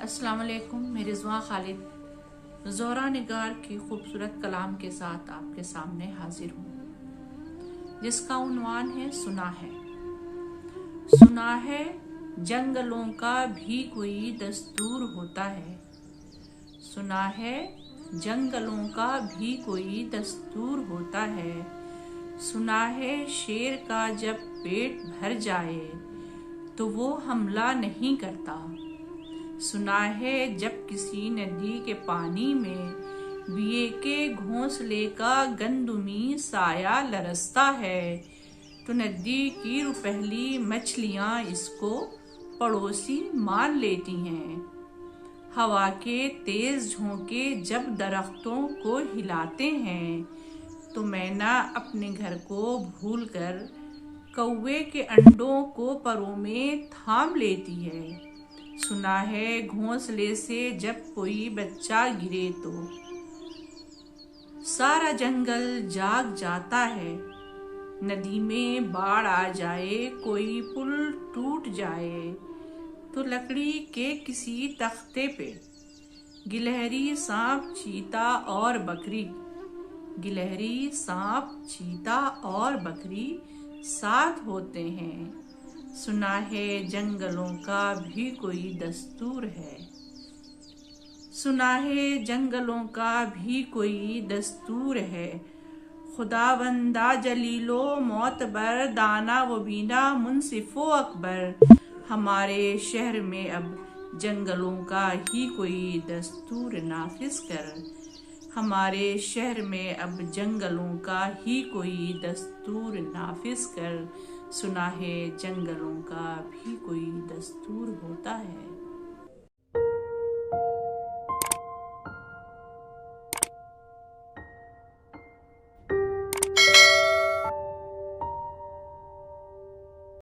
अस्सलाम वालेकुम। मैं रिजवां खालिद ज़ोहरा निगार की खूबसूरत कलाम के साथ आपके सामने हाजिर हूँ, जिसका उन्वान है सुना है। सुना है जंगलों का भी कोई दस्तूर होता है। सुना है जंगलों का भी कोई दस्तूर होता है। सुना है शेर का जब पेट भर जाए तो वो हमला नहीं करता। सुना है जब किसी नदी के पानी में बिये के घोंसले का गंदुमी साया लरसता है तो नदी की रुपहली मछलियां इसको पड़ोसी मान लेती हैं। हवा के तेज झोंके जब दरख्तों को हिलाते हैं तो मैना अपने घर को भूलकर कौवे के अंडों को परों में थाम लेती है। सुना है घोंसले से जब कोई बच्चा गिरे तो सारा जंगल जाग जाता है। नदी में बाढ़ आ जाए, कोई पुल टूट जाए तो लकड़ी के किसी तख्ते पे गिलहरी सांप चीता और बकरी साथ होते हैं। सुना है जंगलों का भी कोई दस्तूर है। सुना है जंगलों का भी कोई दस्तूर है। खुदावंदा जलीलो मोतबर दाना व बीना मुंसिफो अकबर। हमारे शहर में अब जंगलों का ही कोई दस्तूर नाफिज कर। हमारे शहर में अब जंगलों का ही कोई दस्तूर नाफिज कर। सुना है जंगलों का भी कोई दस्तूर होता है।